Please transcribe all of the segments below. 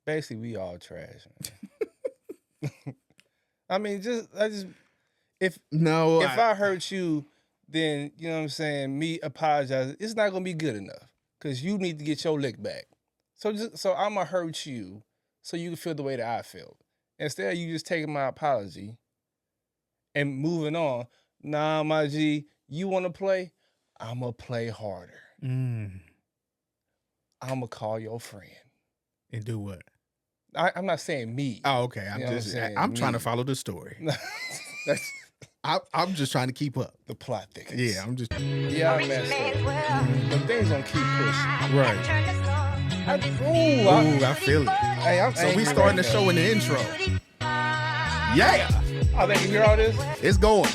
Basically, we all trash, man. I mean, if No, if I hurt you, then you know what I'm saying. Me apologizing, it's not gonna be good enough because you need to get your lick back. So I'm gonna hurt you so you can feel the way that I felt. Instead, you just taking my apology and moving on. Nah, my G, you want to play? I'm gonna play harder. and I'm gonna call your friend. do what? I'm not saying me. Oh, okay. You know what I'm saying? I'm trying to Me. follow the story. That's I'm just trying to keep up. the plot thickens. Yeah, I'm just Yeah, I messed up. But things gonna keep pushing. right. Ooh, I feel it. hey, I'm So we angry starting right the show now. in the intro. Yeah, Oh, they can hear all this? it's going.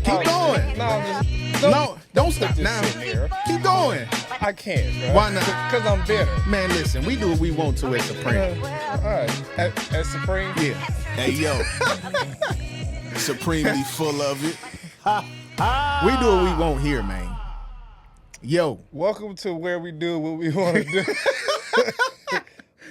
Keep going. No, I'm just No, don't stop put this now. shit in here. Keep going. I can't, bro. Why not? Because I'm bitter. Man, listen, we do what we want to at Supreme. All right. At Supreme? Yeah. Hey, yo. Supremely full of it. We do what we want here, man. Yo. Welcome to where we do what we want to do.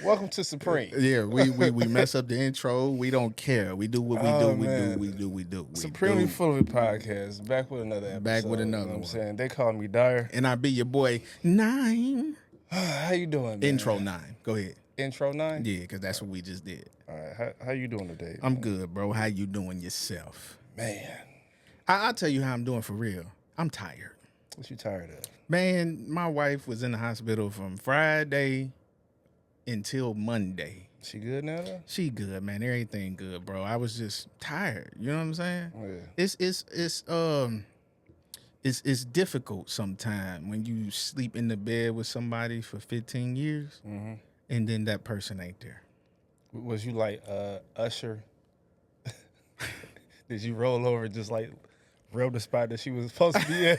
Welcome to Supreme. Yeah, we mess up the intro. We don't care. We do what we Oh, do. man. We do. Supremely Full of It podcast. Back with another episode. Back with another you know one. what I'm saying? They call me Dyer. And I be your boy 9. How you doing, man? Intro 9. Go ahead. Intro 9? Yeah, because that's what we just did. All right. How you doing today? I'm good, bro. How you doing yourself? Man, I'll tell you how I'm doing for real. I'm tired. what you tired of? Man, my wife was in the hospital from Friday until Monday. She good now, though? She good, man. Everything good, bro. I was just tired. You know what I'm saying? Oh, yeah. It's difficult sometimes when you sleep in the bed with somebody for 15 years Mm-hmm. and then that person ain't there. Was you like Usher? Did you roll over and just like rub the spot that she was supposed to be at?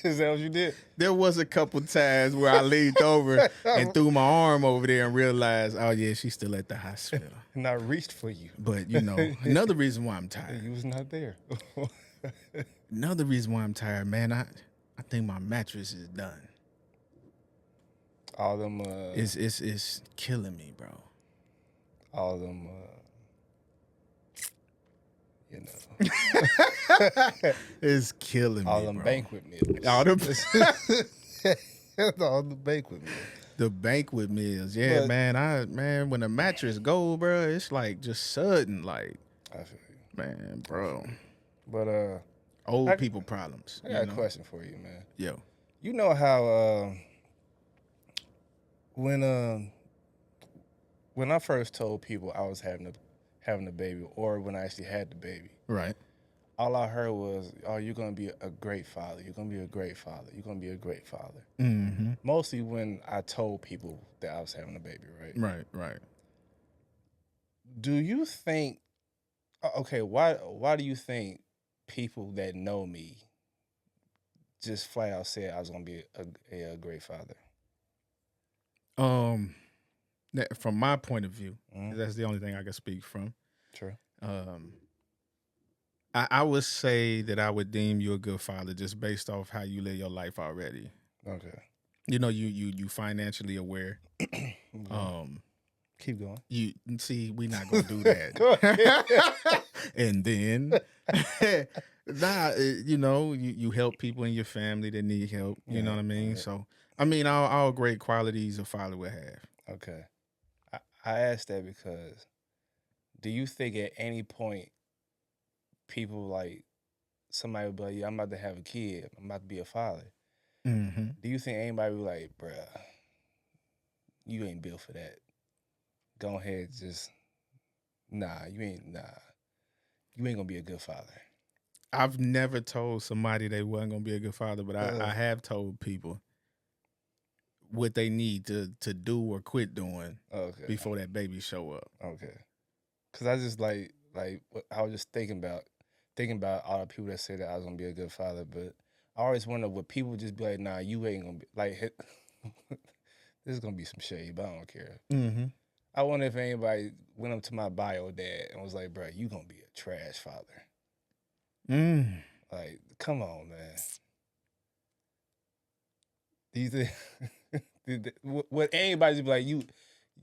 Is that what you did? There was a couple times where I leaned over and threw my arm over there and realized, oh yeah, she's still at the hospital. And I reached for you. But you know, another reason why I'm tired. You was not there. Another reason why I'm tired, man. I think my mattress is done. All them It's killing me, bro. all them you know, It's killing all me, them bro. banquet meals. All them all the banquet meals. the banquet meals, yeah, But- man. When a mattress go, bro, it's like just sudden, like, I feel you. man, bro. But Old I- people problems. I you got know? a question for you, man. Yo, You know how when I first told people I was having a baby, or when I actually had the baby, right. all I heard was, "Oh, you're gonna be a great father. You're gonna be a great father. You're gonna be a great father." Mm-hmm. Mostly when I told people that I was having a baby, right? Right. Do you think? Okay, why do you think people that know me just flat out said I was gonna be a great father? From my point of view, Mhm. that's the only thing I can speak from. True. I would say that I would deem you a good father just based off how you live your life already. Okay. You know, you financially aware. Keep going. You see, we not gonna do that. Go ahead. And then, you know, you help people in your family that need help. You know what I mean? right. So, I mean, all great qualities a father would have. Okay. I asked that because do you think at any point people like somebody would be like, yeah, I'm about to have a kid, I'm about to be a father. Mm-hmm. Do you think anybody would be like, bruh, you ain't built for that? Go ahead, just you ain't gonna be a good father. I've never told somebody they wasn't gonna be a good father, but I have told people what they need to do or quit doing Okay. before that baby show up. Okay. Cause I just like I was just thinking about all the people that say that I was gonna be a good father, but I always wonder would people just be like, nah, you ain't gonna be like this is gonna be some shade, but I don't care. Mm-hmm. I wonder if anybody went up to my bio dad and was like, bro, you gonna be a trash father. Like, come on, man. Do you think would anybody just be like,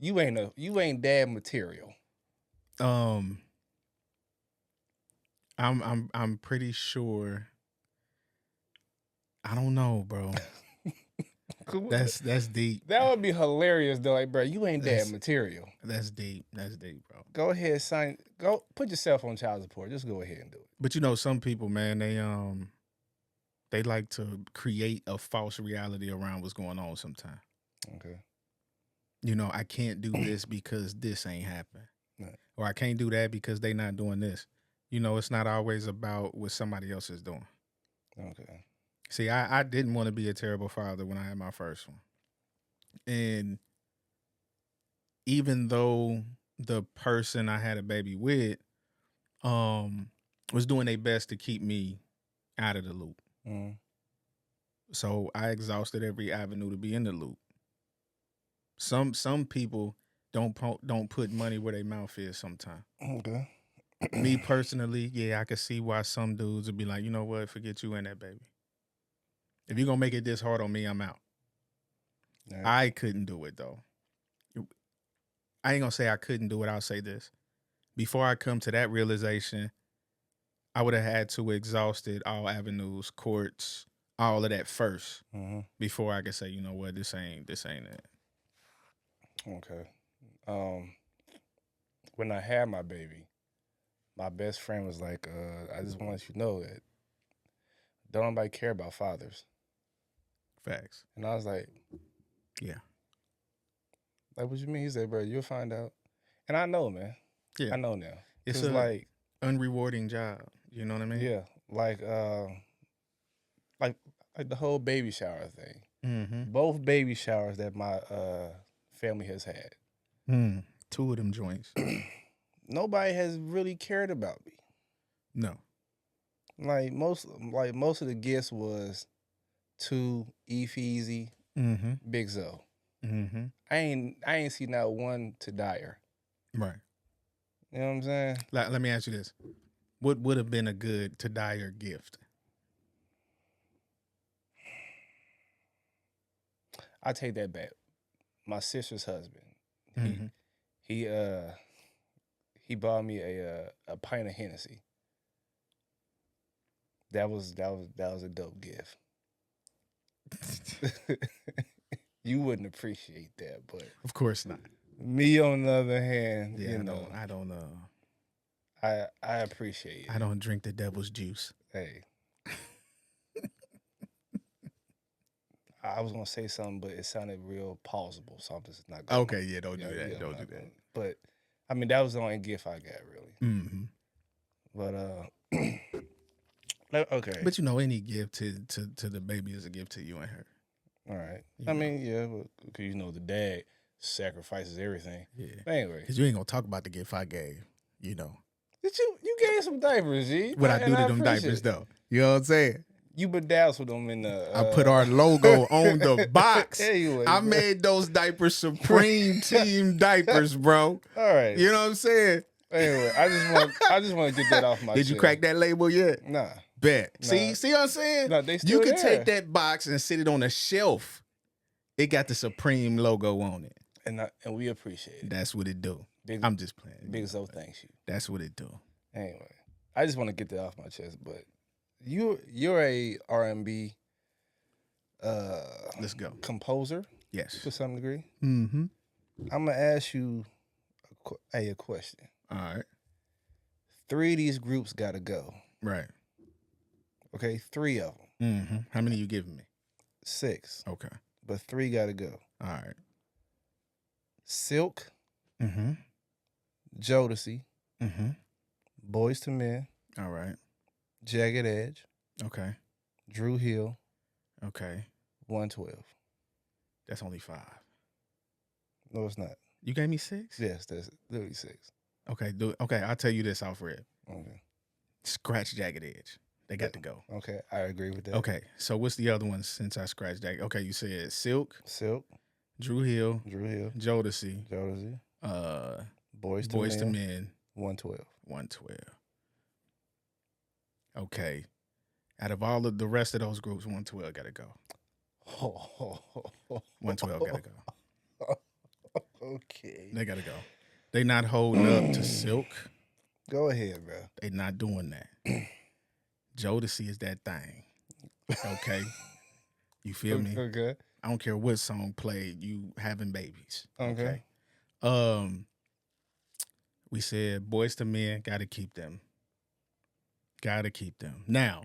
You ain't dad material. I'm pretty sure. I don't know, bro. That's deep. That would be hilarious though. Like, bro, you ain't dad material. That's deep. That's deep, bro. Go ahead, go put yourself on child support. Just go ahead and do it. But you know, some people, man, they like to create a false reality around what's going on sometimes. Okay. You know, I can't do this because this ain't happening. Right. Or I can't do that because they not doing this. You know, it's not always about what somebody else is doing. Okay. See, I didn't want to be a terrible father when I had my first one. And even though the person I had a baby with was doing their best to keep me out of the loop. Mm. So I exhausted every avenue to be in the loop. Some people don't put money where their mouth is sometimes. Okay. Me personally, yeah, I could see why some dudes would be like, you know what, forget you and that baby. If you're going to make it this hard on me, I'm out. Right. I couldn't do it, though. I ain't going to say I couldn't do it. I'll say this. Before I come to that realization, I would have had to exhausted all avenues, courts, all of that first before I could say, you know what, this ain't it. Okay. When I had my baby, my best friend was like, I just want to let you know that don't nobody care about fathers. Facts. And I was like, yeah. Like, what you mean? He said, bro, you'll find out. And I know, man. Yeah. I know now. It's a like unrewarding job. You know what I mean? Yeah. Like the whole baby shower thing. Mm-hmm. Both baby showers that my family has had. 2 of them joints. Nobody has really cared about me. No. Like most of the gifts was to Easy, Big Zo. Mm-hmm. I ain't seen not one to Dyer. Right. You know what I'm saying? Let me ask you this: what would have been a good to Dyer gift? I take that back. My sister's husband. He bought me a pint of Hennessy. That was a dope gift. You wouldn't appreciate that, but of course not. Me on the other hand, yeah, you know, I don't know. I appreciate it. I don't drink the devil's juice. Hey. I was gonna say something, but it sounded real plausible, so I'm just not gonna. Okay, yeah, don't do that. Yeah, don't do that. But I mean, that was the only gift I got, really. Mm-hmm. But okay. But you know, any gift to the baby is a gift to you and her. All right. I mean, yeah, because you know the dad sacrifices everything. Yeah. But anyway, because you ain't gonna talk about the gift I gave. You know. You gave some diapers, G? What I do to them diapers, though? You know what I'm saying? You bedazzled them in the. I put our logo on the box. Anyway, I made those diapers Supreme Team diapers, bro. All right. You know what I'm saying? Anyway, I just want to get that off my chest. Did you crack that label yet? Nah. Bet. Nah. See what I'm saying? Nah, they still you can there. take that box and sit it on a shelf. It got the Supreme logo on it. And we appreciate it. That's what it do. I'm just playing. Big Zo thanks you. That's what it do. Anyway, I just want to get that off my chest, but you're a R&B let's go composer. Yes, to some degree. Mm-hmm. I'm gonna ask you a question. All right. 3 of these groups gotta go. Right. Okay, 3 of them. Mm-hmm. How many you giving me? 6. Okay. But 3 gotta go. All right. Silk. Mm-hmm. Jodeci. Mm-hmm. Boys to Men. All right. Jagged Edge. Okay. Drew Hill. Okay. 112. That's only 5. No, it's not. You gave me 6? Yes, that's literally 6. Okay. Okay. I'll tell you this, Alfred. Okay. Scratch Jagged Edge. They got to go. Okay, I agree with that. Okay. So what's the other ones since I scratched Jagged? Okay, you said Silk. Drew Hill. Jodeci. Boys to Men. 112. Okay. Out of all of the rest of those groups, 112 got to go. 112 got to go. Okay. They gotta go. They not holding up to Silk. Go ahead, bro. They not doing that. Jodeci is that thing. Okay. You feel me? Okay. I don't care what song played. You having babies. Okay. We said Boys to Men, gotta keep them. Gotta keep them. Now,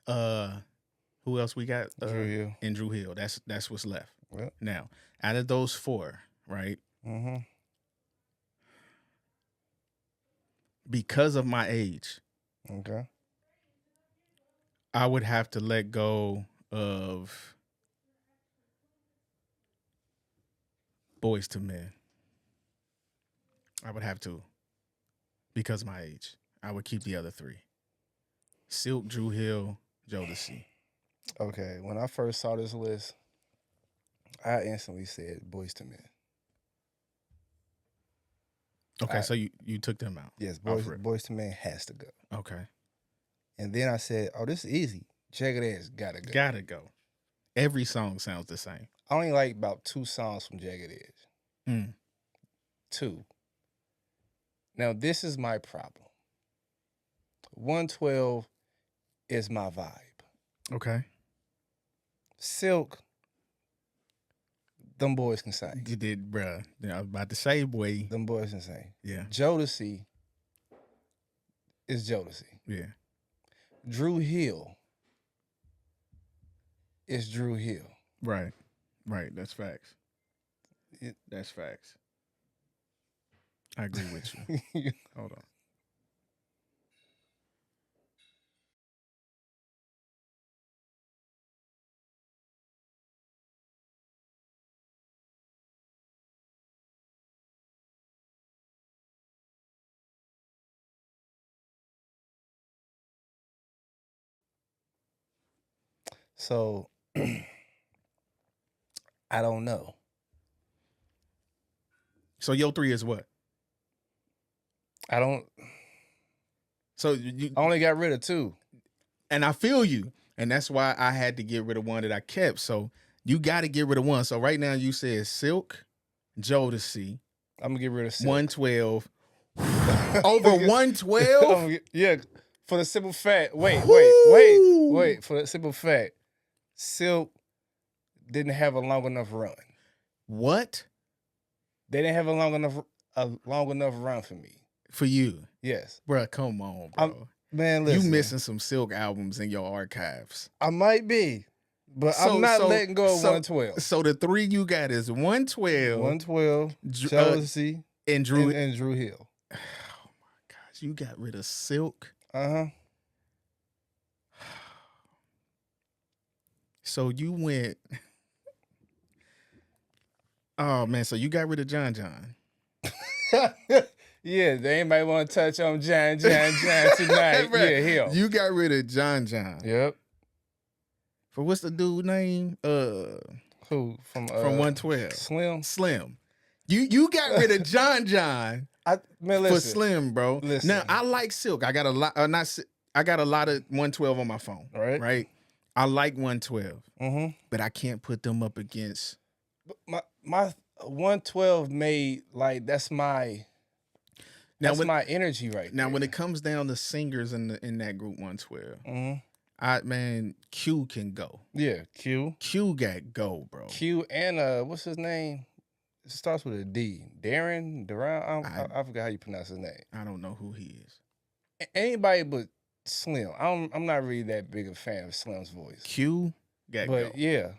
who else we got? Drew Hill. And Drew Hill. That's what's left. Yep. Now, out of those four, right? Mm-hmm. Because of my age, Okay. I would have to let go of Boys to Men. I would have to. Because of my age. I would keep the other three. Silk, Drew Hill, Jodeci. Okay. When I first saw this list, I instantly said Boys to Men. Okay, so you took them out. Yes, Boys to Men has to go. Okay. And then I said, oh, this is easy. Jagged Edge gotta go. Gotta go. Every song sounds the same. I only like about 2 songs from Jagged Edge. 2. Now, this is my problem. 112 is my vibe. Okay. Silk, them boys can sing. You did, bruh. I was about to say, boy. Them boys can sing. Yeah. Jodeci is Jodeci. Yeah. Drew Hill is Drew Hill. Right. Right. That's facts. It- That's facts. I agree with you. Hold on. So, I don't know. So your 3 is what? I don't. So you I only got rid of 2. and I feel you. And that's why I had to get rid of one that I kept. So you got to get rid of one. So right now you said Silk, Jodeci, I'm gonna get rid of Silk. 112. Over 112? Yeah, for the simple fact. Wait. For the simple fact, Silk didn't have a long enough run. What? They didn't have a long enough run for me. For you? Yes, Bruh, come on, bro. Man, listen. You missing some Silk albums in your archives. I might be, but I'm not letting go of 112. So the 3 you got is 112, 112, Jodeci, and Drew and Drew Hill. Oh my gosh, you got rid of Silk. So you went. Oh man, so you got rid of John. Yeah, they anybody want to touch on John tonight? Yeah, him. You got rid of John. Yep. For what's the dude name? Who from 112? Slim. You got rid of John. Man, listen. For Slim, bro. Listen. Now I like Silk. I got a lot. I got a lot of 112 on my phone. Right. I like 112. But I can't put them up against. My 112 made like that's my energy right now. there. When it comes down to singers in that group 112, Q can go. Yeah, Q got go, bro. Q and what's his name? It starts with a D. Duran. I forgot how you pronounce his name. I don't know who he is. Anybody but Slim. I'm not really that big a fan of Slim's voice. Q got go. But yeah.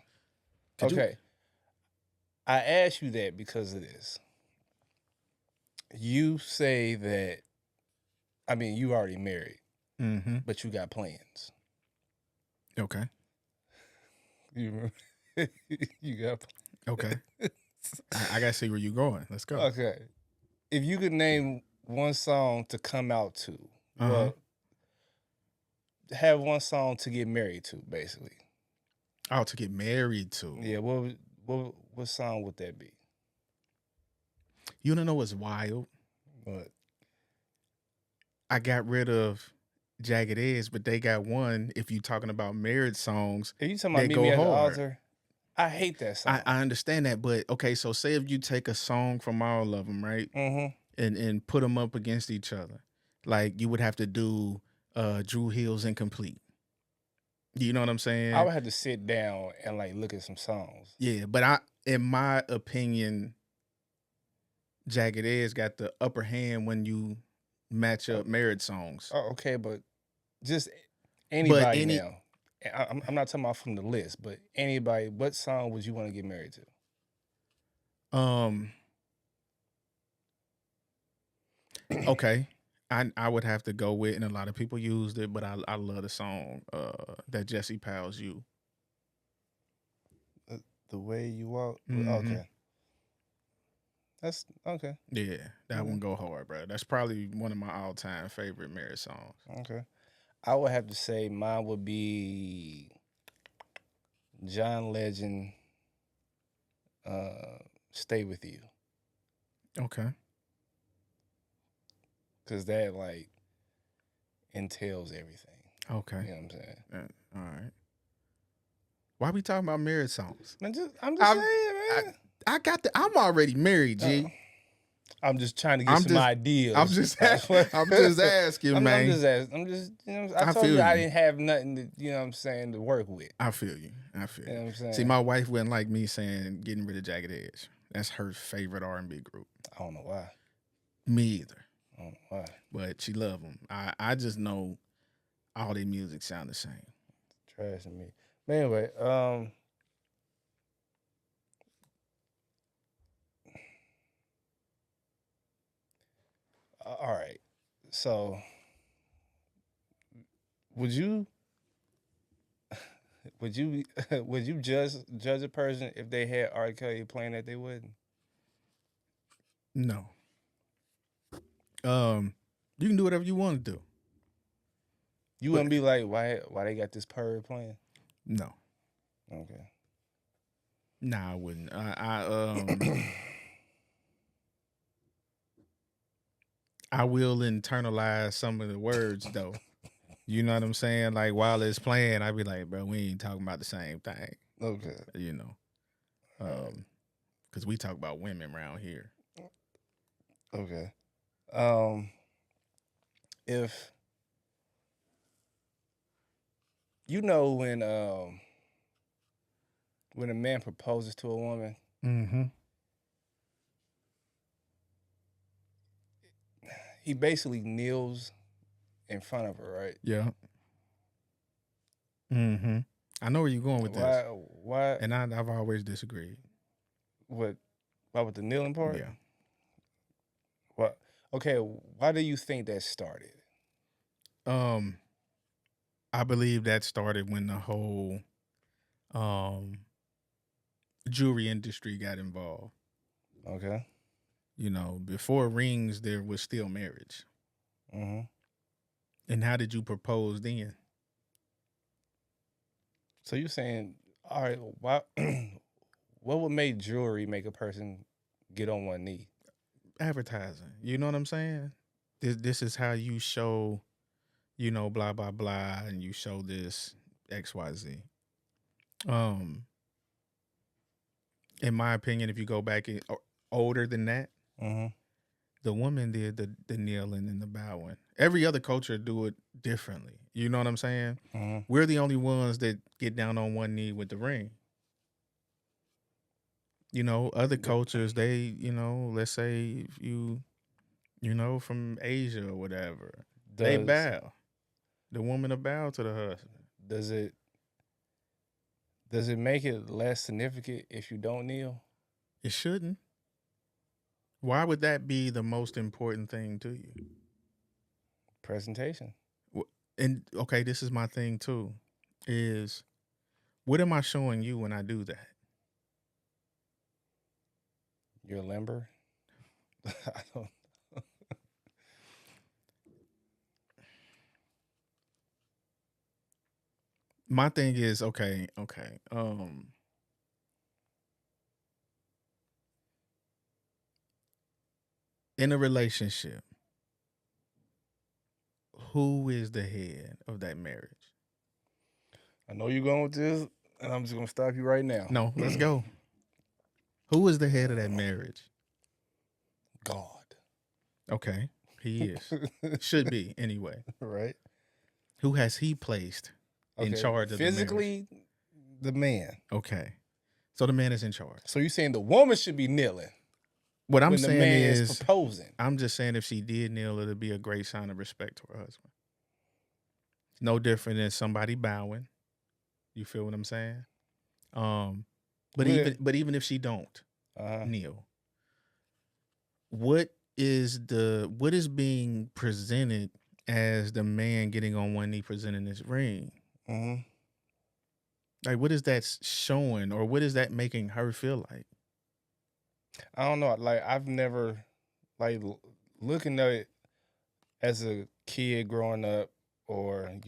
Okay. I asked you that because of this. You say that, you already married, but you got plans. Okay. You got. Okay. I gotta see where you're going. Let's go. Okay. If you could name one song to come out to, well, have one song to get married to, basically. Oh, to get married to. Yeah. What song would that be? You don't know what's wild? What? I got rid of Jagged Edge, but they got one. If you're talking about marriage songs, are you talking about Meet Me at the Altar? I hate that song. I understand that, but okay, so say if you take a song from all of them, right, and put them up against each other, like you would have to do Drew Hill's Incomplete. You know what I'm saying? I would have to sit down and like look at some songs. Yeah, but in my opinion, Jagged Edge got the upper hand when you match up married songs. Oh, okay, but just anybody any now. I'm not talking about from the list, but anybody. What song would you want to get married to? Okay, I would have to go with, and a lot of people used it, but I love the song that Jesse Powell's "You." The Way You Walk. Mhm. Okay, that's okay. Yeah, that one go hard, bro. That's probably one of my all-time favorite marriage songs. Okay, I would have to say mine would be John Legend. Stay With You. Okay. Because that like entails everything. Okay. You know what I'm saying? All right. Why we talking about marriage songs? Man, I'm just saying, man. I'm already married, G. I'm just trying to get some ideas. I'm just asking, man. I'm just asking. I told you I didn't have nothing to, you know what I'm saying, to work with. I feel you. You know what I'm saying? See, my wife wouldn't like me saying getting rid of Jagged Edge. That's her favorite R&B group. I don't know why. Me either. I don't know why. But she love them. I just know all their music sound the same. Trash to me. But anyway, all right. So, would you judge a person if they had R. Kelly playing that they wouldn't? No. You can do whatever you want to do. You wouldn't be like, why they got this perv playing? No. Okay. Nah, I wouldn't. I will internalize some of the words though. You know what I'm saying? Like while it's playing, I'd be like, bro, we ain't talking about the same thing. Okay. You know. Because we talk about women around here. Okay. If you know when a man proposes to a woman, he basically kneels in front of her, right? Yeah. I know where you're going with this. Why? And I've always disagreed. What? Why with the kneeling part? Yeah. What? Okay. Why do you think that started? I believe that started when the whole jewelry industry got involved. Okay. You know, before rings, there was still marriage. And how did you propose then? So you're saying, all right, why? What would make jewelry make a person get on one knee? Advertising. You know what I'm saying? This is how you show, you know, blah blah blah, and you show this XYZ. In my opinion, if you go back older than that, the woman did the kneeling and the bowing. Every other culture do it differently. You know what I'm saying? We're the only ones that get down on one knee with the ring. You know, other cultures, they, you know, let's say if you know, from Asia or whatever, they bow. The woman will bow to the husband. Does it make it less significant if you don't kneel? It shouldn't. Why would that be the most important thing to you? Presentation. And okay, this is my thing too, is what am I showing you when I do that? You're limber? I don't know. My thing is, okay. In a relationship, who is the head of that marriage? I know you're going with this. And I'm just gonna stop you right now. No, let's go. Who is the head of that marriage? God. Okay, he is. Should be anyway. Right. Who has he placed in charge of the marriage? Physically, the man. Okay, so the man is in charge. So you're saying the woman should be kneeling What I'm when the saying man is proposing? I'm just saying if she did kneel, it'd be a great sign of respect to her husband. It's no different than somebody bowing. You feel what I'm saying? But even if she don't kneel, what is being presented as the man getting on one knee presenting this ring? Mm-hmm. Like, what is that showing, or what is that making her feel like? I don't know. Like, I've never, like, looking at it as a kid growing up, or a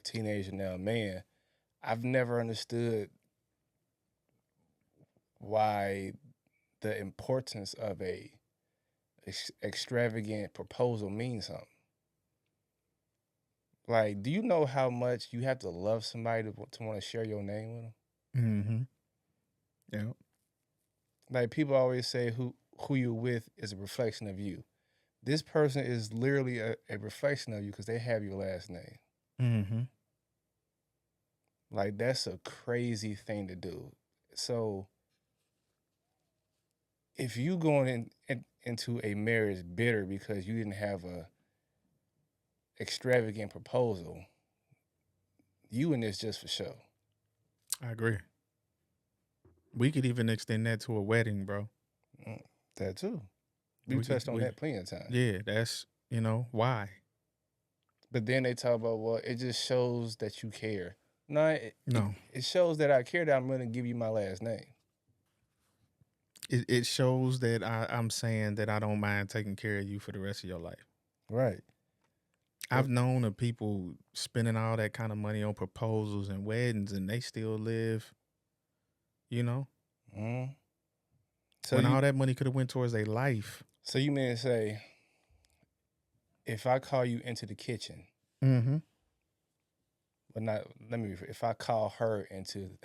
teenager now, a man. I've never understood why the importance of a extravagant proposal means something. Like, do you know how much you have to love somebody to want to share your name with them? Mm-hmm. Yeah. Like, people always say who you're with is a reflection of you. This person is literally a reflection of you because they have your last name. Mm-hmm. Like, that's a crazy thing to do. So if you going into a marriage bitter because you didn't have a extravagant proposal, you in this just for show. I agree. We could even extend that to a wedding, bro. That too. We touched on that plenty of times. Yeah, that's why. But then they talk about, well, it just shows that you care. No, no. It shows that I care that I'm going to give you my last name. It shows that I'm saying that I don't mind taking care of you for the rest of your life. Right. I've known of people spending all that kind of money on proposals and weddings, and they still live, Mm-hmm. So when all that money could have went towards their life. So you mean to say, if I call you into the kitchen, mm-hmm. but if I call her into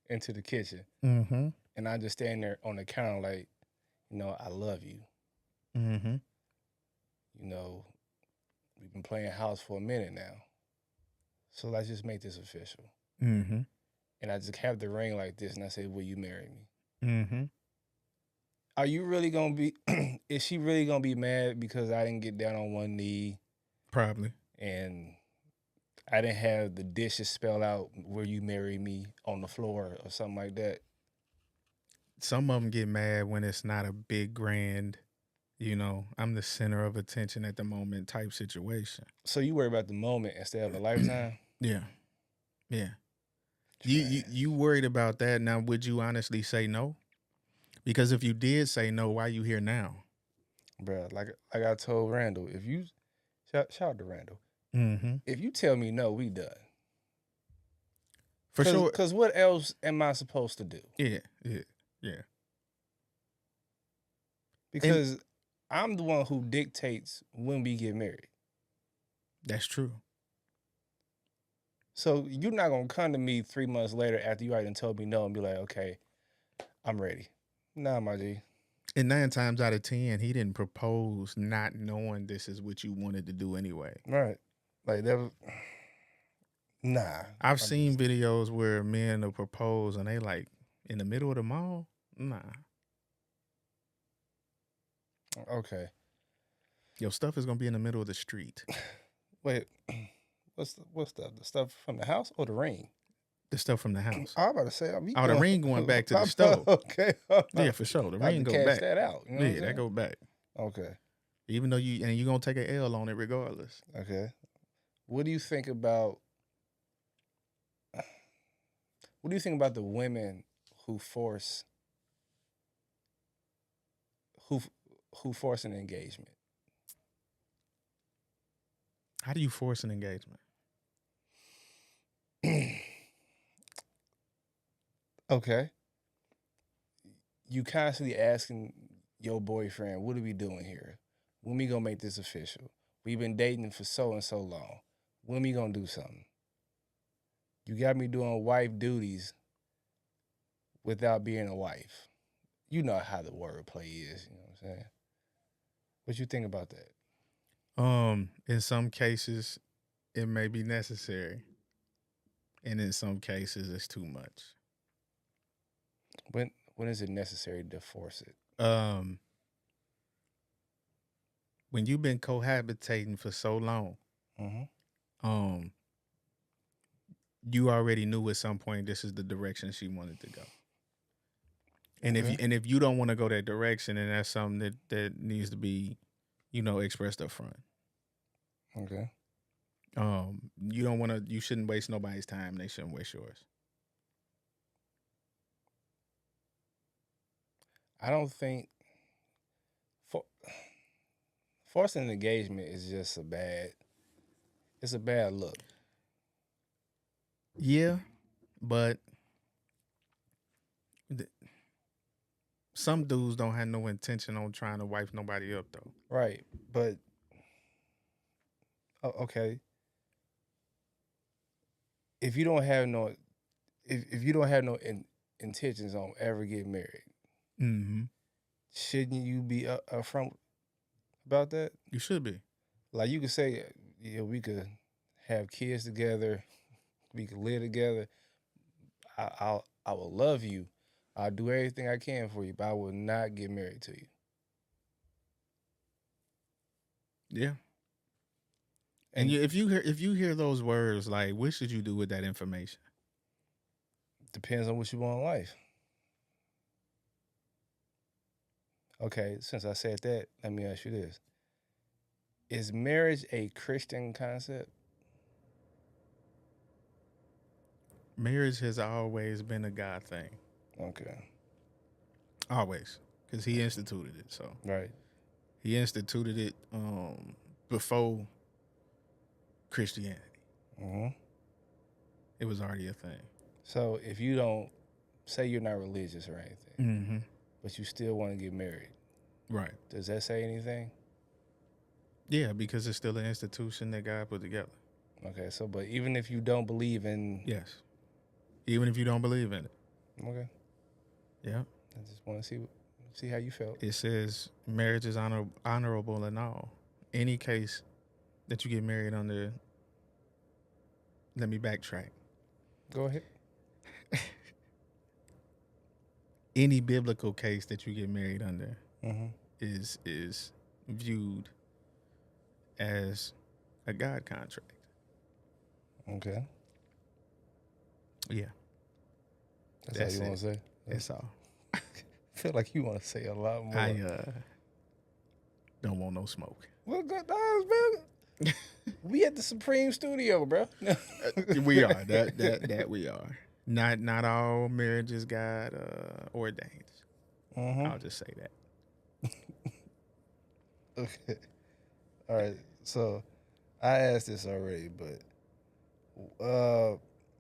the kitchen, mm-hmm. and I just stand there on the counter like, I love you. Mm-hmm. We've been playing house for a minute now, so let's just make this official. Mm-hmm. And I just have the ring like this, and I say, will you marry me? Mm-hmm. Are you really going to be, is she really going to be mad because I didn't get down on one knee? Probably. And I didn't have the dishes spelled out, will you marry me, on the floor or something like that? Some of them get mad when it's not a big grand, I'm the center of attention at the moment type situation. So you worry about the moment instead of a lifetime? Yeah. Yeah. You worried about that. Now, would you honestly say no? Because if you did say no, why you here now? Bruh, like I told Randall, if you shout out to Randall, mm-hmm. if you tell me no, we done. For sure. Because what else am I supposed to do? Yeah. Because I'm the one who dictates when we get married. That's true. So you're not gonna come to me 3 months later after you already told me no and be like, okay, I'm ready. Nah, my G. And 9 times out of 10, he didn't propose not knowing this is what you wanted to do anyway. Right. Like that was, nah. I've seen videos where men will propose and they like in the middle of the mall. Nah. Okay. Your stuff is gonna be in the middle of the street. Wait, what's stuff? The stuff from the house or the ring? The stuff from the house. I was about to say, the ring going back to the stove. Okay. Yeah, for sure. The ring go back. That out. That go back. Okay. Even though you're gonna take an L on it regardless. Okay. What do you think about the women who force an engagement? How do you force an engagement? Okay. You constantly asking your boyfriend, what are we doing here? When we gonna make this official? We've been dating for so and so long. When we gonna do something? You got me doing wife duties without being a wife. You know how the wordplay is. You know what I'm saying? What you think about that? In some cases, it may be necessary, and in some cases, it's too much. When is it necessary to force it? Um, when you've been cohabitating for so long, Mm-hmm. um, you already knew at some point this is the direction she wanted to go. And Okay. if you don't want to go that direction, then that's something that needs to be, expressed up front. Okay. You don't want to. You shouldn't waste nobody's time. They shouldn't waste yours. I don't think for, forcing an engagement is just a bad. It's a bad look. Yeah, but th- some dudes don't have no intention on trying to wife nobody up though. Right. But okay. If you don't have no if you don't have no intentions on ever getting married, Mm-hmm. shouldn't you be upfront about that? You should be. Like you could say, yeah, we could have kids together, we could live together. I will love you. I'll do everything I can for you, but I will not get married to you. Yeah. And if you hear those words, like, what should you do with that information? depends on what you want in life. Okay, since I said that, let me ask you this: is marriage a Christian concept? Marriage has always been a God thing. Okay, Always. Because he instituted it. So right. he instituted it before Christianity. Hmm. It was already a thing. So if you don't say you're not religious or anything, Mm-hmm. but you still want to get married, Right. does that say anything? Yeah, because it's still an institution that God put together. Okay, so but even if you don't believe in, Yes. Even if you don't believe in it. okay, Yeah. I just want to see how you felt. It says marriage is honorable in all. Any case that you get married under, let me backtrack. Go ahead. Any biblical case that you get married under Mm-hmm. is viewed as a God contract. Okay, Yeah. that's all you want to say. That's all. I feel like you want to say a lot more. I don't want no smoke. Well, good times, man. We at the Supreme Studio, bro. We are that we are. Not all marriages God ordained. Mm-hmm. I'll just say that. Okay. All right. So I asked this already, but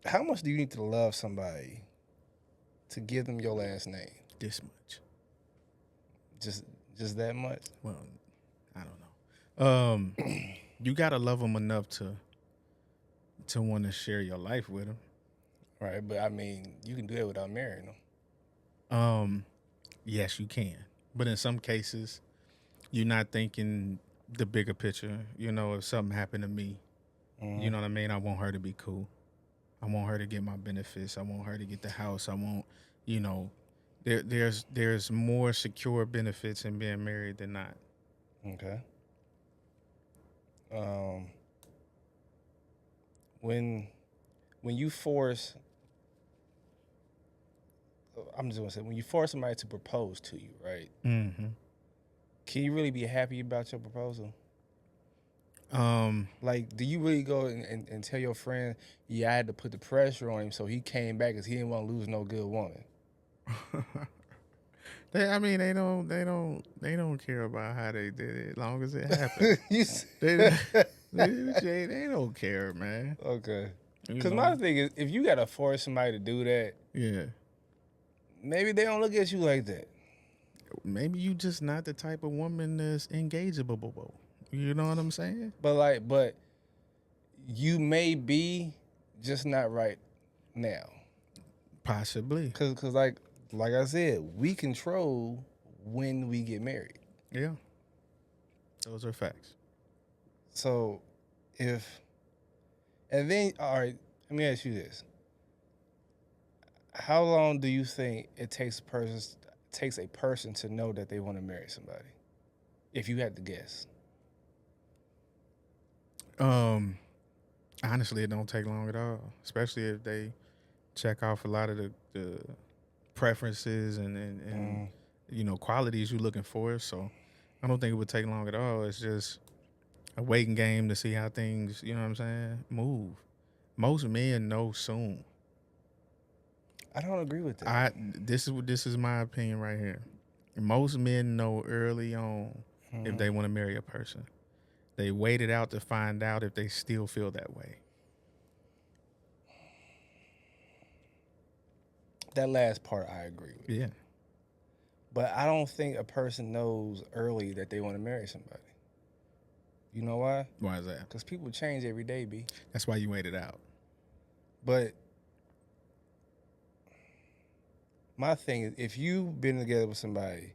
how much do you need to love somebody to give them your last name? This much. Just that much? Well, I don't know. You gotta love them enough to want to share your life with them. Right. But I mean, you can do that without marrying them. Yes, you can, but in some cases, you're not thinking the bigger picture. If something happened to me, Mm-hmm. you know what I mean. I want her to be cool. I want her to get my benefits. I want her to get the house. I want, there's more secure benefits in being married than not. Okay. When you force, I'm just gonna say, when you force somebody to propose to you, right? Mm-hmm. Can you really be happy about your proposal? Um, Like, do you really go and tell your friend, yeah, I had to put the pressure on him so he came back because he didn't want to lose no good woman? they don't care about how they did it as long as it happened. You they don't care, man. okay. You Because know? my thing is, if you got to force somebody to do that, Yeah. maybe they don't look at you like that. Maybe you just not the type of woman that's engageable. You know what I'm saying? But you may be just not right now. Possibly. Cause like like I said, we control when we get married. Yeah, those are facts. So if and then all right, let me ask you this: how long do you think it takes a person to know that they want to marry somebody? If you had to guess. Honestly, it don't take long at all, especially if they check off a lot of the preferences and qualities you're looking for. So I don't think it would take long at all. It's just a waiting game to see how things, you know what I'm saying, move. Most men know soon. I don't agree with that. This is my opinion right here. Most men know early on if they want to marry a person. They wait it out to find out if they still feel that way. That last part I agree with. Yeah. But I don't think a person knows early that they want to marry somebody. You know why? Why is that? Because people change every day, B. That's why you wait it out. But my thing is, if you've been together with somebody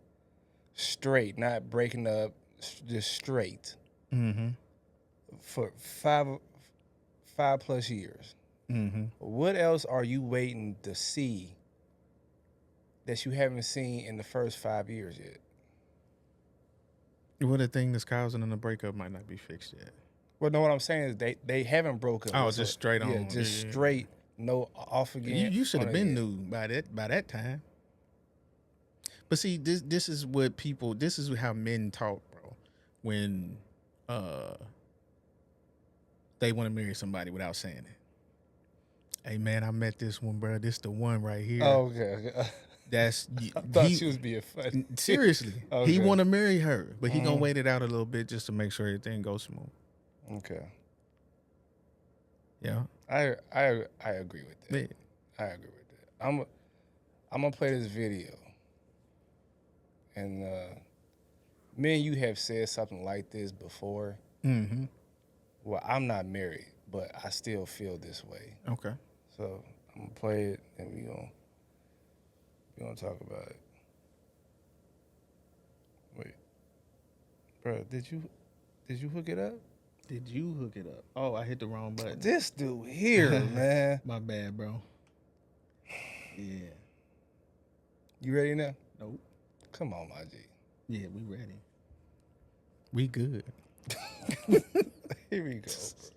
straight, not breaking up, just straight, for 5+ years, what else are you waiting to see that you haven't seen in the first 5 years yet? Well, the thing that's causing them to break up might not be fixed yet. Well, no, what I'm saying is they haven't broken up. Oh, just straight on. Yeah, just straight, no off again. You should have been new by that time. But see, this is what people. This is how men talk, bro. When they want to marry somebody without saying it. Hey man, I met this one, bro. This the one right here. Oh, okay. That's I thought she was being funny. Seriously, Okay. he want to marry her, but he gonna wait it out a little bit just to make sure everything goes smooth. Okay. Yeah. I agree with that. Yeah. I agree with that. I'm gonna play this video, and me and you have said something like this before. Well, I'm not married, but I still feel this way. Okay. So I'm gonna play it, and we gonna talk about it. Wait, bro, did you hook it up? Did you hook it up? Oh, I hit the wrong button. This dude here, man. My bad, bro. Yeah. You ready now? Nope. Come on, my G. Yeah, we ready. We good. Here we go, bro.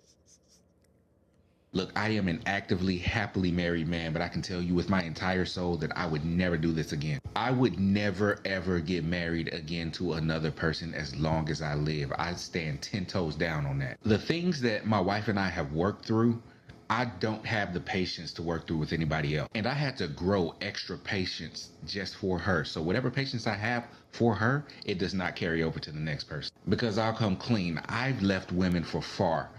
Look, I am an actively, happily married man, but I can tell you with my entire soul that I would never do this again. I would never, ever get married again to another person as long as I live. I stand 10 toes down on that. The things that my wife and I have worked through, I don't have the patience to work through with anybody else. And I had to grow extra patience just for her. So whatever patience I have for her, it does not carry over to the next person. Because I'll come clean. I've left women for far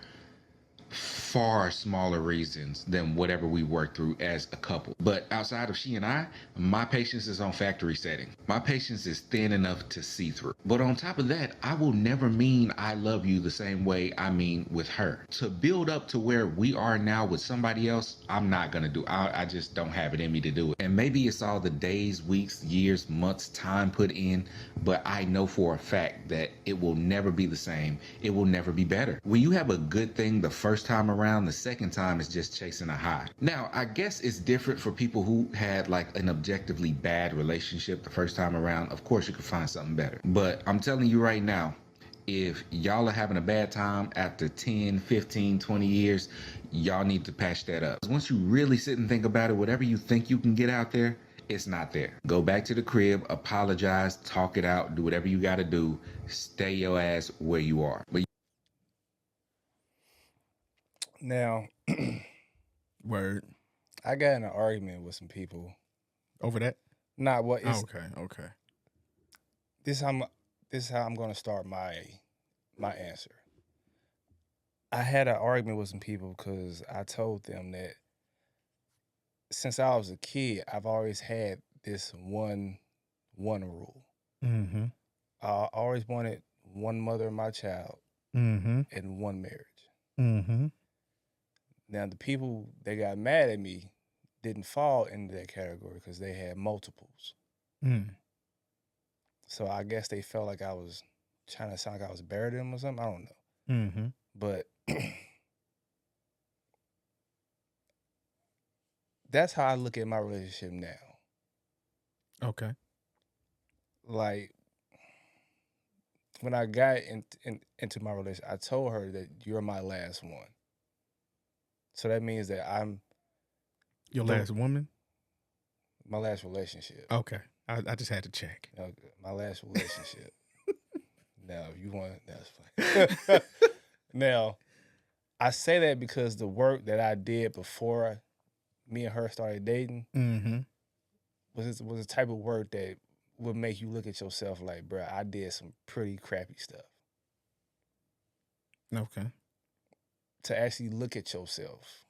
smaller reasons than whatever we worked through as a couple. But outside of she and I, my patience is on factory setting. My patience is thin enough to see through. But on top of that, I will never mean I love you the same way I mean with her. To build up to where we are now with somebody else, I'm not gonna do. I just don't have it in me to do it. And maybe it's all the days, weeks, years, months, time put in, but I know for a fact that it will never be the same. It will never be better. When you have a good thing the first time around, the second time is just chasing a high. Now, I guess it's different for people who had like an objectively bad relationship the first time around. Of course, you could find something better. But I'm telling you right now, if y'all are having a bad time after 10, 15, 20 years, y'all need to patch that up. Once you really sit and think about it, whatever you think you can get out there, it's not there. Go back to the crib, apologize, talk it out, do whatever you got to do. Stay your ass where you are. But Now, Word. I got in an argument with some people. Over that? Not what is Okay. this is how I'm gonna start my answer. I had an argument with some people because I told them that since I was a kid, I've always had this one rule. Mm-hmm. I always wanted one mother of my child Mm-hmm. and one marriage. Mm-hmm. Now the people that got mad at me, didn't fall into that category because they had multiples. Mm. So I guess they felt like I was trying to sound like I was better than them or something. I don't know. Mm-hmm. But that's how I look at my relationship now. Okay. Like when I got into my relationship, I told her that you're my last one. So that means that I'm Your the- last woman? my last relationship. Okay. I just had to check. Okay, my last relationship. Now, if you want, that's fine. Now, I say that because the work that I did before me and her started dating Mm-hmm. was a type of work that would make you look at yourself like, bruh, I did some pretty crappy stuff. Okay. To actually look at yourself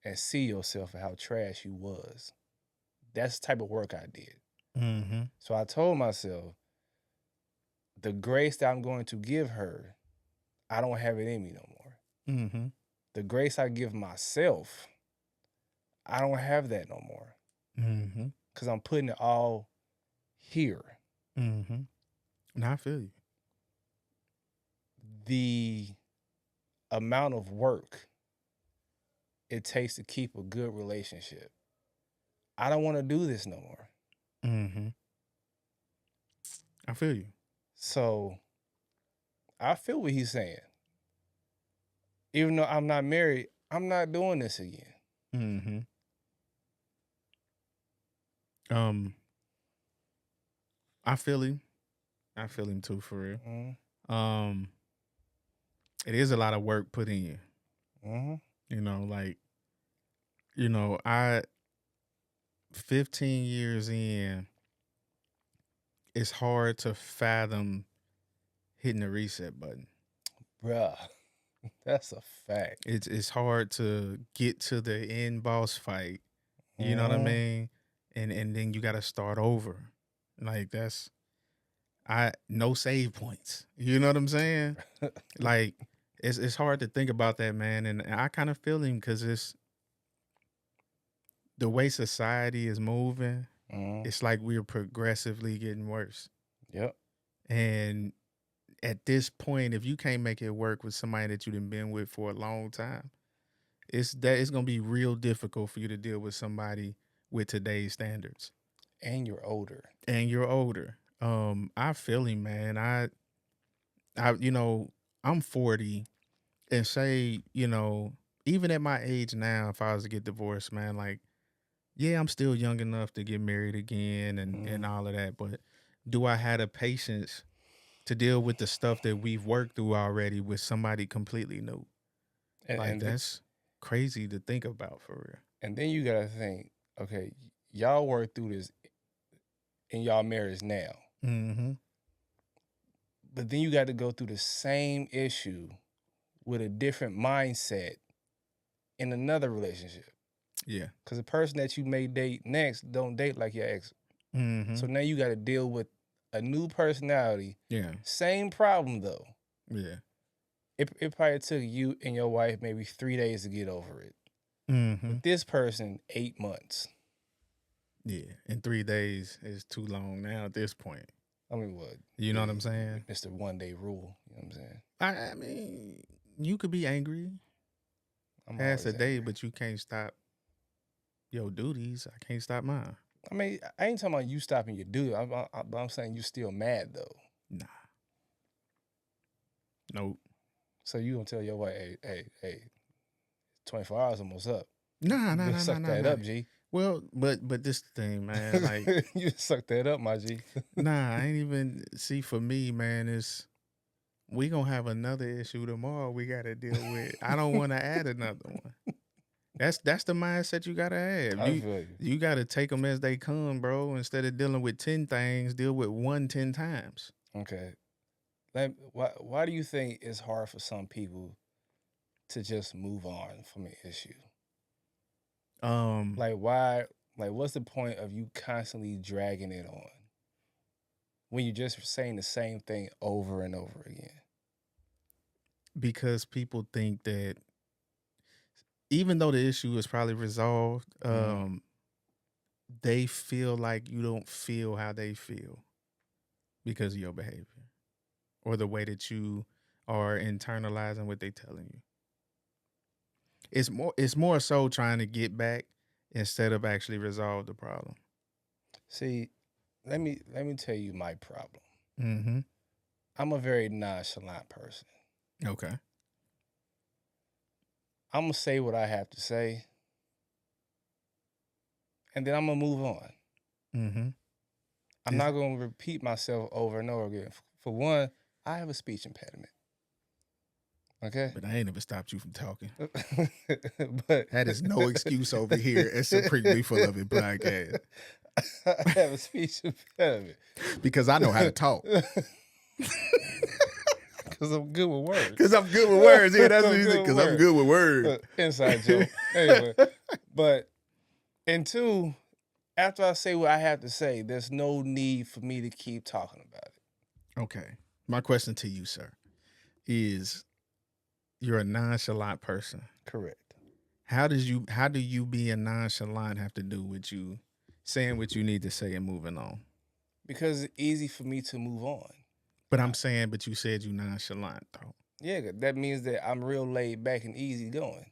and see yourself and how trash you was. That's the type of work I did. Mm-hmm. So I told myself, the grace that I'm going to give her, I don't have it in me no more. Mm-hmm. The grace I give myself, I don't have that no more. Mm-hmm. Because I'm putting it all here. Mm-hmm. Now I feel you. The amount of work it takes to keep a good relationship, I don't want to do this no more. Mm-hmm. I feel you. So I feel what he's saying. Even though I'm not married, I'm not doing this again. Mm-hmm. I feel him. I feel him too, for real. Mm-hmm. It is a lot of work put in you. Mm-hmm. You know, like, 15 years in, it's hard to fathom hitting the reset button. Bruh, that's a fact. It's hard to get to the end boss fight. You know what I mean? And then you got to start over. Like no save points. You know what I'm saying? Like it's hard to think about that, man. And I kind of feel him because it's the way society is moving. It's like we're progressively getting worse. Yep. And at this point, if you can't make it work with somebody that you've been with for a long time, it's gonna be real difficult for you to deal with somebody with today's standards. And you're older. I feel him, man. I'm 40, and say, even at my age now, if I was to get divorced, man, like, yeah, I'm still young enough to get married again and all of that. But do I have the patience to deal with the stuff that we've worked through already with somebody completely new? And that's crazy to think about, for real. And then you gotta think, okay, y'all work through this in y'all marriage now. Mm-hmm. But then you got to go through the same issue with a different mindset in another relationship. Yeah. Because the person that you may date next don't date like your ex. Mm-hmm. So now you got to deal with a new personality. Yeah. Same problem though. Yeah. It probably took you and your wife maybe 3 days to get over it. Mm-hmm. With this person, 8 months. Yeah. And 3 days is too long now at this point. I mean, what? You know what I'm saying? Mr. One Day Rule. You know what I'm saying? I mean, you could be angry past a day, but you can't stop your duties. I can't stop mine. I mean, I ain't talking about you stopping your duty. I'm saying you still mad though. Nah. Nope. So you gonna tell your wife, hey, 24 hours almost up. Nah. Suck that up, G. Well, but this thing, man, like you suck that up, my G. Nah, I ain't even see. For me, man, we gonna have another issue tomorrow we gotta deal with. I don't want to add another one. That's the mindset you gotta have. I feel you. You gotta take them as they come, bro. Instead of dealing with 10 things, deal with 1 10 times. Okay. Why do you think it's hard for some people to just move on from an issue? Why? Like, what's the point of you constantly dragging it on when you're just saying the same thing over and over again? Because people think that even though the issue is probably resolved, they feel like you don't feel how they feel because of your behavior or the way that you are internalizing what they're telling you. It's more so trying to get back instead of actually resolve the problem. See, let me tell you my problem. Mm-hmm. I'm a very nonchalant person. Okay. I'm gonna say what I have to say, and then I'm gonna move on. Mm-hmm. I'm not gonna repeat myself over and over again. For one, I have a speech impediment. Okay, But I ain't never stopped you from talking. but That is no excuse over here at Supremely Full of It podcast. I have a speech impediment Because I know how to talk. because I'm good with words. Because I'm good with words. Yeah, that's what he said. Because I'm good with words. Inside joke. Anyway, but and two, after I say what I have to say, there's no need for me to keep talking about it. Okay. My question to you, sir, is you're a nonchalant person. Correct. How do you being nonchalant have to do with you saying what you need to say and moving on? Because it's easy for me to move on. But I'm saying, but you said you nonchalant though. Yeah, that means that I'm real laid back and easy going.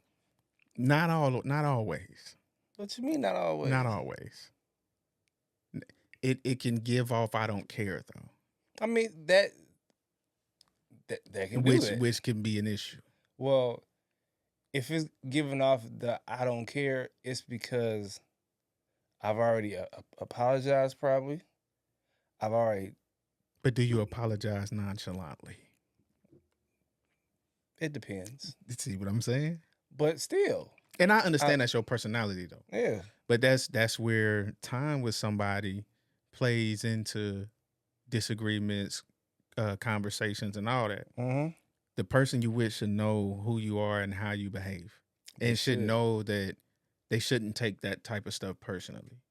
Not always. What you mean not always? Not always. It can give off I don't care though. I mean that can do that. Which can be an issue. Well, if it's giving off the I don't care, it's because I've already apologized probably. I've already. But do you apologize nonchalantly? It depends. See what I'm saying? But still. And I understand that's your personality though. Yeah. But that's where time with somebody plays into disagreements, conversations, and all that. Mm-hmm. The person you with should know who you are and how you behave, and should know that they shouldn't take that type of stuff personally.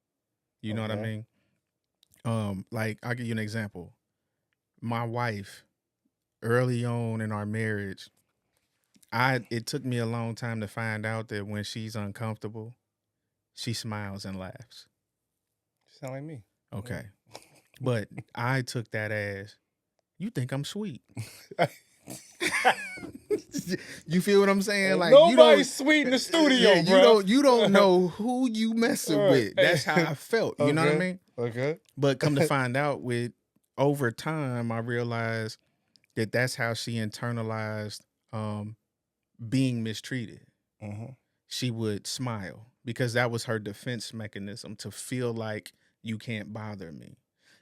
You know what I mean? Like I'll give you an example. My wife, early on in our marriage, it took me a long time to find out that when she's uncomfortable, she smiles and laughs. She sound like me. Okay. But I took that as, you think I'm sweet. You feel what I'm saying? Like nobody's sweet in the studio, yeah, bro. You don't know who you messing with. That's how I felt. You know what I mean? Okay. But come to find out, with over time, I realized that that's how she internalized being mistreated. Mm-hmm. She would smile because that was her defense mechanism, to feel like you can't bother me.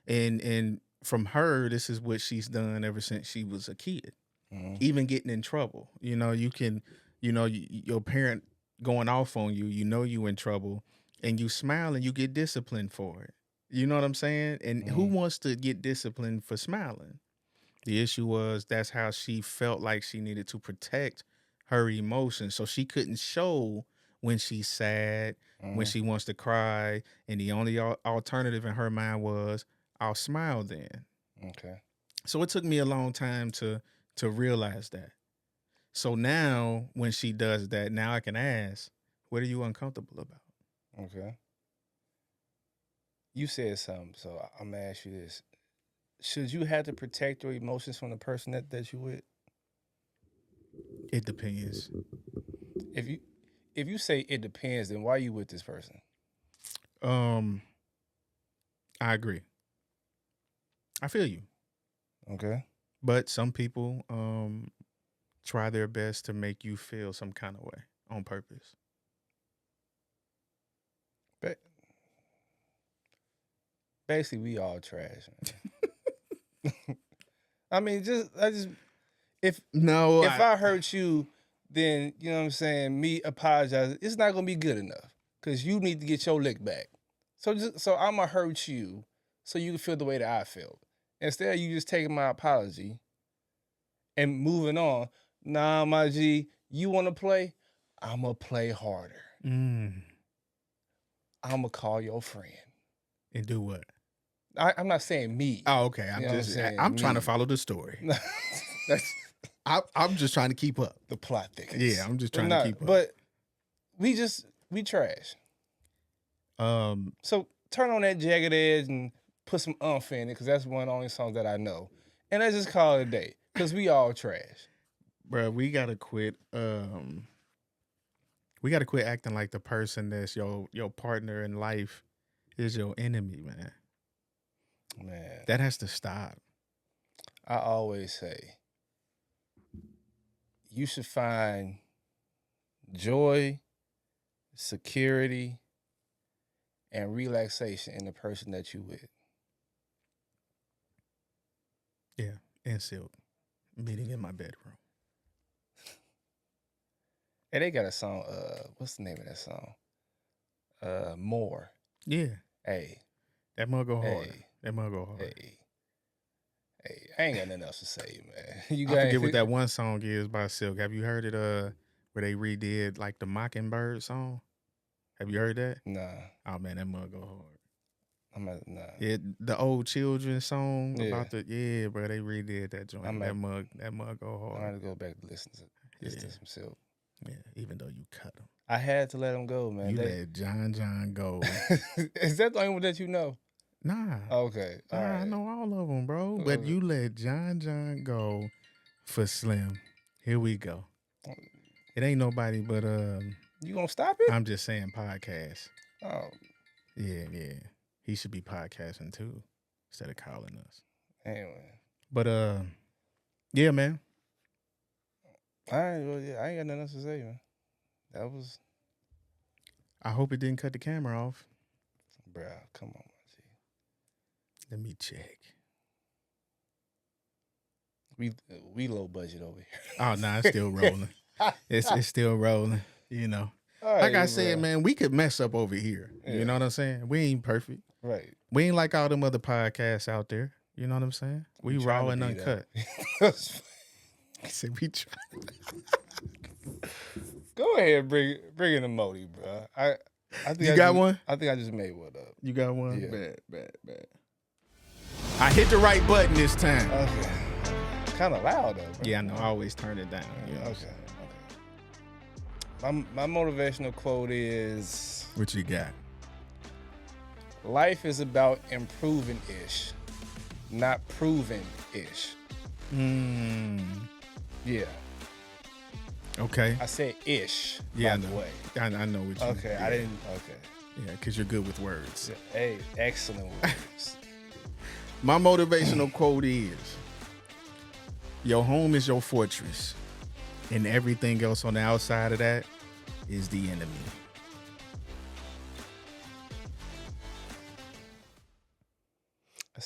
And from her, this is what she's done ever since she was a kid. Mm-hmm. Even getting in trouble. You know, you can, your parent going off on you, you in trouble, and you smile and you get disciplined for it. You know what I'm saying? And who wants to get disciplined for smiling? The issue was that's how she felt like she needed to protect her emotions. So she couldn't show when she's sad, when she wants to cry. And the only alternative in her mind was, I'll smile then. Okay. So it took me a long time to realize that. So now when she does that, now I can ask, what are you uncomfortable about? Okay. You said something, so I'm going to ask you this. Should you have to protect your emotions from the person that you with? It depends. If you say it depends, then why are you with this person? I agree. I feel you. Okay. But some people try their best to make you feel some kind of way on purpose. But basically, we all trash, man. I mean, if I hurt you, then you know what I'm saying. Me apologizing, it's not gonna be good enough because you need to get your lick back. So I'm gonna hurt you so you can feel the way that I felt. Instead of you just taking my apology and moving on. Nah, my G, you want to play? I'm gonna play harder. I'm gonna call your friend and do what? I'm not saying me. Oh, okay. I'm trying to follow the story. I'm just trying to keep up. The plot thickens. Yeah, I'm just trying to keep up. But we trash. So turn on that Jagged Edge and put some umph in it, because that's one of the only songs that I know. And let's just call it a day, because we all trash. Bro, we gotta quit. We gotta quit acting like the person that's your partner in life is your enemy, man. Man, That has to stop. I always say, you should find joy, security, and relaxation in the person that you with. Yeah, and Silk meeting in my bedroom. And they got a song, what's the name of that song? More. Yeah, Hey, that mug go hard. hey, That mug go hard. hey. I ain't got nothing else to say, man. You I forget what that one song is by Silk. Have you heard it? Where they redid like the Mockingbird song. Have you heard that? Nah, Oh man, that mug go hard. I'm not, nah. Yeah, the old children's song Yeah. about bro, they redid that joint. That mug go I'm hard. gonna go back to listen to some Silk. Yeah, even though you cut them. I had to let him go, man. You let John go. Is that the only one that you know? Nah. Okay, all right. I know all of them, bro. But you let John go for Slim. Here we go. It ain't nobody but You gonna stop it? I'm just saying podcast. Oh, Yeah. He should be podcasting too, instead of calling us. anyway. But yeah, man. I ain't got nothing else to say, man. That was, I hope it didn't cut the camera off. bruh, come on, G. Let me check. We low budget over here. Oh no, it's still rolling. It's still rolling. You know. All Like right, I said, bruh. man, we could mess up over here. Yeah. You know what I'm saying? We ain't perfect. Right. We ain't like all them other podcasts out there. You know what I'm saying? We raw and trying to be uncut. that. I said we try. Go ahead, bring in the Modi, bro. I think You I got just- one? I think I just made one up. You got one? Yeah. Bad. I hit the right button this time. Okay. Kind of loud though, bro. Yeah, I know. I always turn it down. You know what I'm Okay. saying? My motivational quote is, What you got? life is about improving-ish, not proving-ish. Yeah. Okay. I said ish, Yeah, by the way. I know what you Okay, yeah. I didn't, okay. Yeah, because you're good with words. Hey, excellent words. My motivational quote is, your home is your fortress, and everything else on the outside of that is the enemy.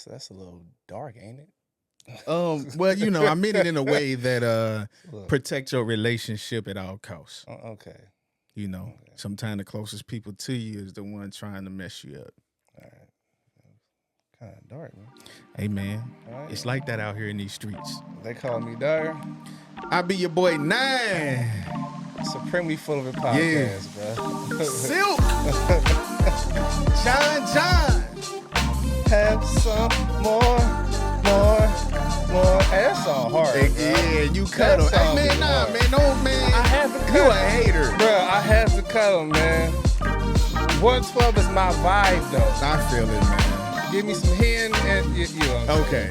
That's a little dark, ain't it? Well, you know, I meant it in a way that Look. protect your relationship at all costs. Okay. You know, sometimes the closest people to you is the one trying to mess you up. All right. Kind of dark, man. Hey, man, All right. it's like that out here in these streets. They call me Dyer. I be your boy 9. Supremely full of it podcast, bro. Silk. John. Have some more. Hey, that song hard, Hey, bro. yeah, you cut him. That Hey, song man, is nah, hard. man, no, man. I had to cut You a him. hater. Bro, I had to cut him, man. 112 is my vibe, though. I feel it, man. Give me some hen and you know. Okay.